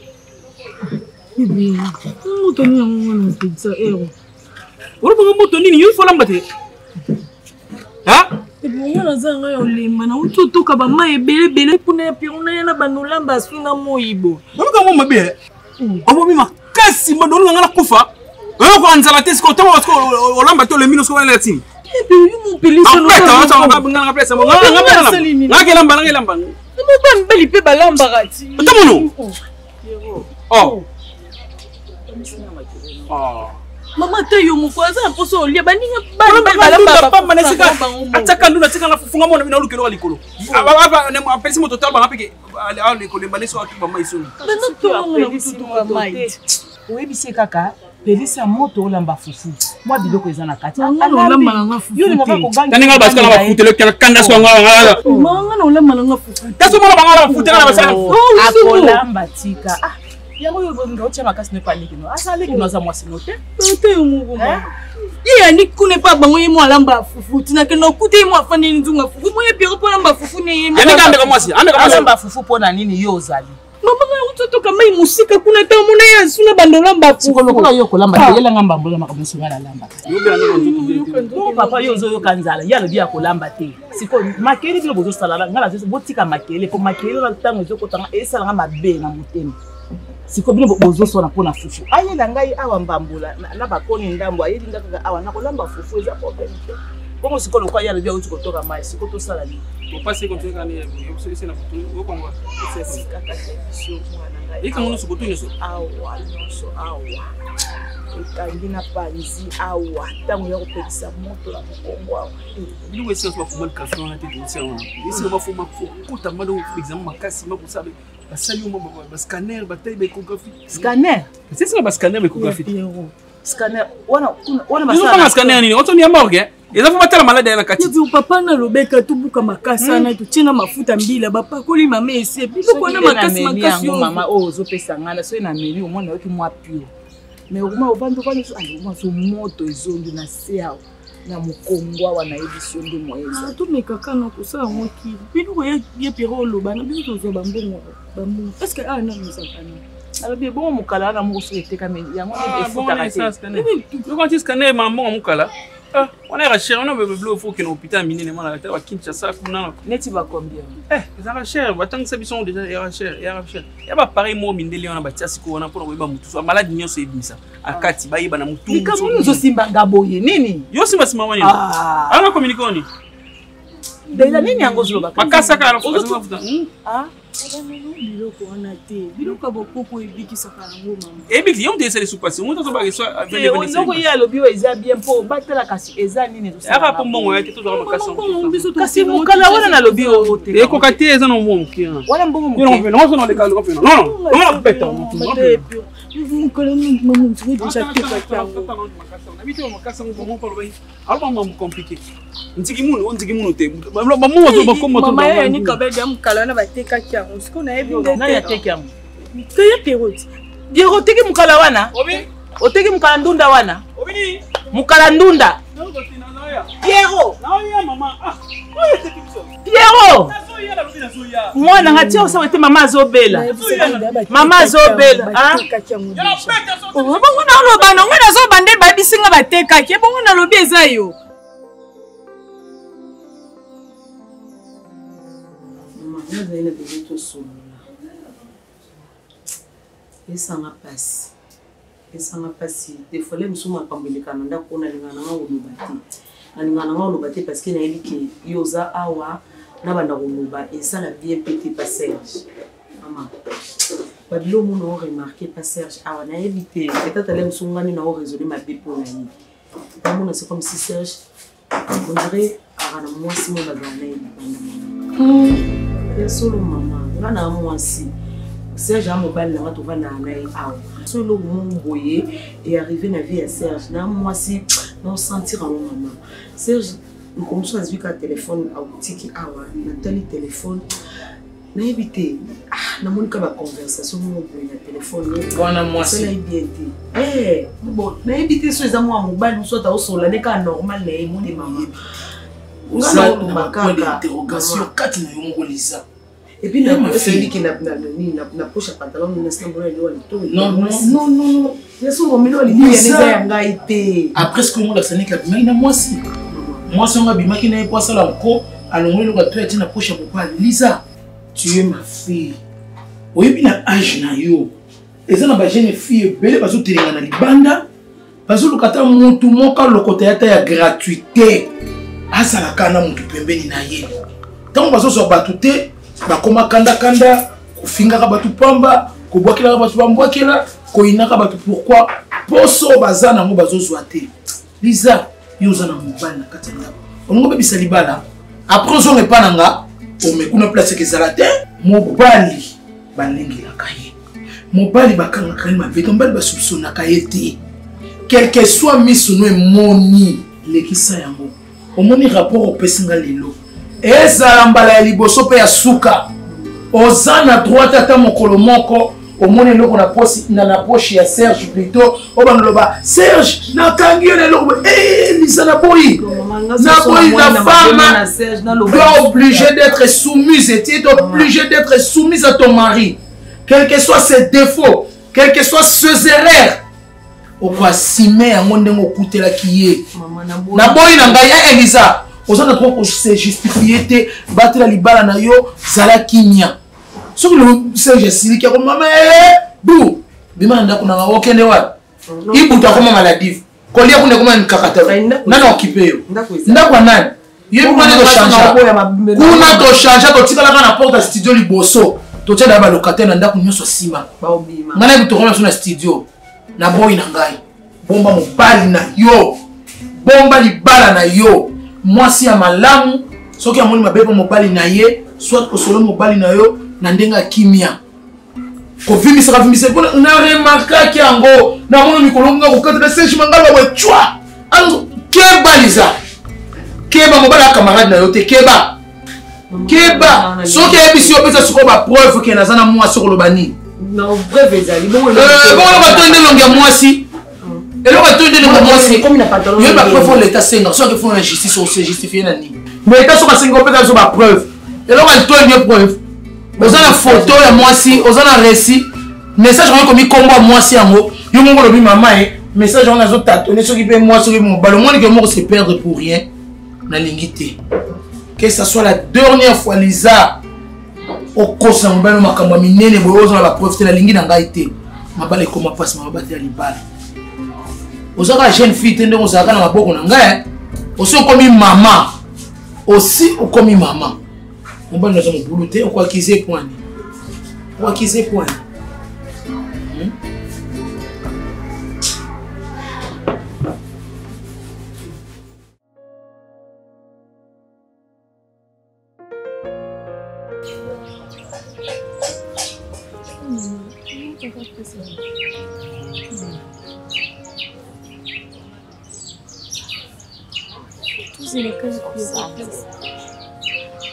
Moto ni on pizza ero. Ora ba moto ni yo fola mbate. Ha? Ebonga nazanga yo lemba na utotoka ba mai ebele puna piruna na banolamba swinga moyibo. Baloka mo mabe. Omo mi makasi madolo ngana kufa. Oyo ko anzala te siko to olamba to le mino so wala tini. Ebi yo mo pelisa no. Ngaka ngana pesa mo ngaka lamba. Mo ban beli pe balamba rati. Tamono. Oh. Oh. Mama te yo mo kwaza mposo olia baninga balamba pamba na sika. Ataka nduna sika na funga mo na bina lukelo likolo. Aba ne mo apesi mo total ba ngapeke ale ko lemba leso atu mama isoni. Bana to ngana kutu ba mai. Oyebi kaka pelisa moto olamba fufu mwa biloko eza na kati olamba nanga fufu taninga basika na bafutelo kanda so ngala manga olamba nanga fufu taso mona bangala bafutela na basala akolamba tika yango yo ngotia makasi ne paniki no asale kino za mwasi note te umuguma iya ni kune pa bango yemo alamba fufu tina ke no kute yemo afande nzunga fufu moye piro po lamba fufu ne yemo yani kambe mwasi alamba fufu pona nini yo zali mama nga utotoka mai musika kuna ta mona ya suna bandolamba fufu lokola yo kolamba yela ngamba mbola makamusu ngala lamba yo papa yo zo yo kanzala yalo dia kolamba te siko makeli bilo bozo sala ngala zo botika makeli po makeli na tango zo kotanga esala nga mabe na mutema siko bino bozo sona pona fufu ayela ngai awa mbambula na bakoni ndambo ayeli ngaka awa na kolamba fufu eza problem te bongo siko lokwa yalo dia uti kotoka mai siko to sala ni pour passer comme ça quand il c'est na futu wo kongo c'est kaka sio mwana ngai ikango nusu kutu nusu awa nusu awa ikangina panzi awa tango ya kopekisa moto na mukongo awa liwe sio kwa fumana kafa na tete usiana isi ba fuma kuta mado examen makasi mabu sabe basali mo ba scanner ba taille échographie scanner c'est ça ba scanner échographie scanner wana ba scanner nini oto ni morgue eza fuma tala malade na kati tu papa na lobeka tubuka makasa na tutina mafuta mbila bapa koli mama ese biloko na makasi yo mama ozo pesa ngala so na meli omona yoki mwa pio mais au moins au bando kwa niso ali mwa so moto ezondi na seao na mokongwa wana édition de moyeza to mekaka na kosala moki biloko ye pere oloba na biso tozwa bambongo parce que na mosakana alobi bongo mokala na moko so etekami yango efutaka te scanner mambongo mokala on est cher, on a besoin de faut que l'hôpital mine on a la Kinshasa kuna neti ba combien ça cher ba tant que ça bison déjà cher ya ba pareil mo mindeli on a ba tiasiko on a pour ba mutu so malade nyonso ebimisa akati ba yiba na mutu ni kama nzo simba ngaboye nini yo simba simba wani ana communique oni Dela nini yango zoloba makasa kana ko biloko wana te biloko bokoko ebikisaka yango mama ebiki yo ndesele supasi mo tozo ba reso avec les ndoko ya lobi eza bien po batela kasi eza nini to aka po mbongo yake toujours makasa kasi mukala wana na lobi o te eko kati eza no mo mukira wana mbongo mukira non non le cas non non peta mukala ni mamu nzwe déjà te yango habite makasa mo mo palo bai alba mo compliqué ntiki muno te ba mo zo ba komo to mama ni kabedi mukala na bateka kiango siko na ebi na ya teki yango ke ya peroti Diego oteki mukala wana oteki mukala ndunda wana mukala ndunda Piero Piero mwana ngati osa wete mama azobela bongo na oloba nango nazoba nde babisinga batekaki bongo nalobi eza yo nazali besoin tosolola esanga pasi defole mosusu makambo elekana ndako nalingana nanga oloba te nalingana nanga oloba te parce que nayebi ke yo oza awa na banda koloba esala bien pete pa Serge mama babilo mona oremarke pa Serge awa nayebi te peut-être ale mosusu ngani na oresole mabe mpo na ye bamona c'est comme si Serge on dirait ara na mwasi mo bazala na ye libanda solo mama ngana mwasi Serge a mobile na to vana na awa solo mumboye et arrivé na vie à Serge na mwasi non sentir en maman Serge nous commençons à dire qu'un téléphone à boutique awa na tali téléphone na éviter na mon ka ba conversation mo boye na téléphone bona mwasi na bien bon na éviter so za moi mobile so ta osola ne ka normal na mo de mama ça makaka interrogation kati na yo ngolisa et puis na feli qui na poche pantalon na sambona yo to non yeso ngomelo li ya ngai te après ce que moi la sanika mais na mwasi on a bimaki na epasa la ko alongwe lo to etina poche papa Lisa tu es ma fille oyebi na âge na yo eza na ba jeune fille belle bazo telinga na libanda bazo lokata mutu moka lokota yata ya gratuité asala kana mutu pembeni na ye tant bazo so batute bakoma kanda kufinga ka batu pamba kubwakela ka batu bambwakela koinaka batu pourquoi poso bazana ngo bazo zwate Lisa yoza na mobile na kati ndako ongo bebisa libala après zo ngepananga o mekuna place ke zalate mobali balengela kaye mobali bakanga kaye mabeto mbali basubsona kaye te quel que soit misuno moni lekisa yango omoni rapport au pesinga lelo ezala mbala ya liboso pe ya suka oza na droite ata mokolo moko omoni eloko na poche ya Serge plutôt obandoloba Serge nakangi yo eloko Lisa na boyi la femme doit obligé d'être soumise et tu es obligé d'être soumise à ton mari quel que soit ses défauts quel que soit ses erreurs okwasime yango ndenge okutelaki ye na boyi na ngai ya Elisa ozana trop se justifier te batela libala na yo zala kimia soki le Serge siliki ko mama bu bima ndako na okende wa ibuta koma maladive kolia kuna koma nkakata nana okipe yo ndako nani yo mwana to changer kuna to changer to tikala kana porte studio liboso to tsheda ba locataire na ndako nyoso sima ba obima ngana bitu koma na studio na boy na ngai bomba mobali na yo bomba libala na yo mwasi ya malamu soki amoni mabepo mobali na ye soit kosolo mobali na yo na ndenga kimia kovimisa mpona na remarkaki yango na mona mikolo nga kokatela Serge mangala we chwa alors keba Lisa keba mobali ya camarade na yo te keba soki ebisi yo pesa siko ba preuve ke nazana mwasi koloba nini non preuve ezali bon bato nde longi ya mwasi eloko atondi ndenge mwasi comme na pantalon yo ba preuve l'état senga so que font la justice on se justifier na nini mais l'état so ka senga peut so ba preuve eloko atondi preuve ozana photo ya mwasi ozana récit message on comme kombo mwasi yango yo mongo lobi mama message on azo tâtonner soki pe mwasi soki mobalo moni que mo se perdre pour rien na lingité que ça soit la dernière fois Lisa au kosa mbano makambo minene boyozo na ba preuve la lingi na ngai te mabale koma passe mabate ya libala ozaka jeune fille tende ozaka na maboko na ngai aussi okomi mama aussi okomi mama mbano na mo buluté o kwa kize point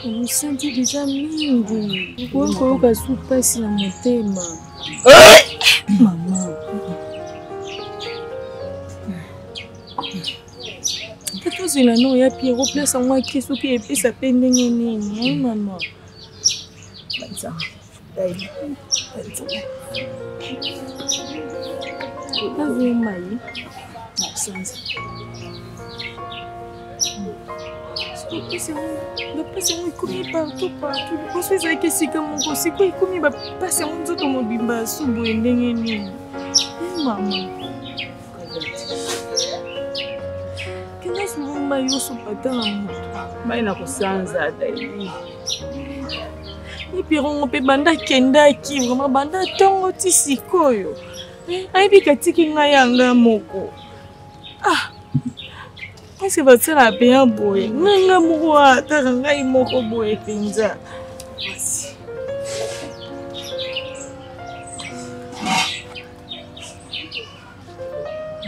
Je me sentais déjà mingi. Pourquoi je suis passé dans mon thème? Maman. Tout ce là non, il y a Pierrot place en moi qui est qui est ça peine nini, maman. Ça. Pas vraiment. Non, ça. Bapasi yango ekomi partout. Poso ezalaki esika moko siko ekomi bapasi yango nzoto mobimba suboye ndenge nini. Mama kena sumuma yoso pata na moto mai na kosanza ata ebi ipirongo mpe banda kendaki vraimen banda ntongo ti sikoyo ayebi katiki ngai yanga moko est-ce que votre sœur a bien boé? Nanga mouwa, taranga imoko boé pinza.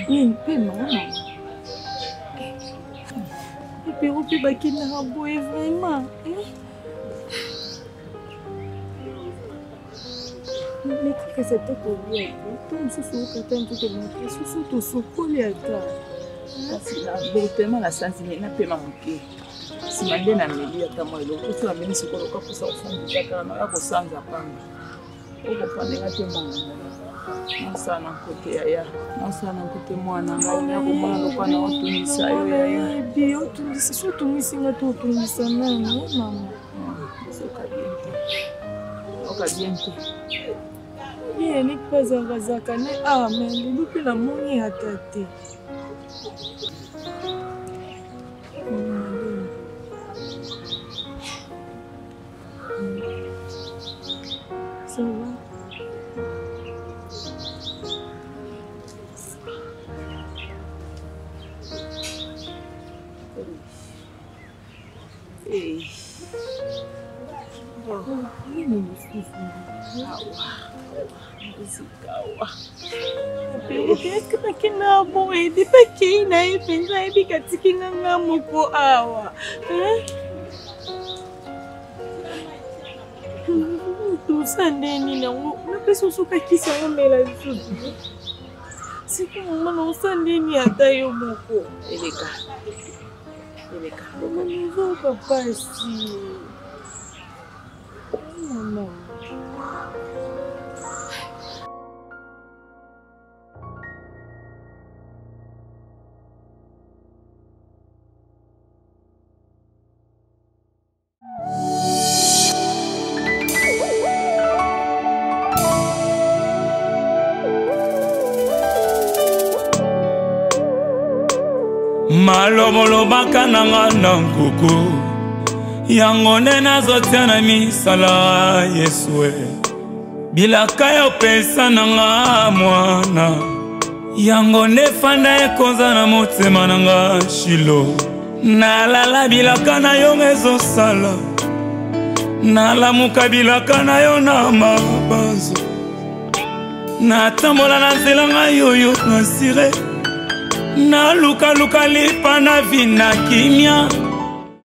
Il peut maman. Il peut rouper bakina boé vraiment. Mais que c'est tout bien. Tout ce que tu as tout le monde, tout ce que ata. Kasi na vraiment la sensibilité na pema moke si mande na meli ata moi eloko so ameni sikolo ka posa ofandi kaka na ya kosanza panga oko pandeka te mwana nasana kote ya nasana kote mwana ngai ya komona lokwa na otungisa yo ya bi otungisa so tungisi nga to otungisa nani mama okadiente ye ni kwaza zakane mais lupi na moni atate. Ça va? Est-ce que tu as bon et des paquets na e penza e bikatiki nga moko awa tout ça ndeni na na peso soka kisa ngomela zuzu siku mama na usandeni ata yo moko eleka mama papa si mama malomolobaka nanga na nkuku yango nde nazotia na misala Yesue bilaka ya opesa nanga mwana yango nde fanda ekonza na motema nanga Shilo nalala bilaka na yo ezosala nalamuka bilaka na yo na mabanzo natambola na nzela ngai oyo nasire na luka lipa na vina kimia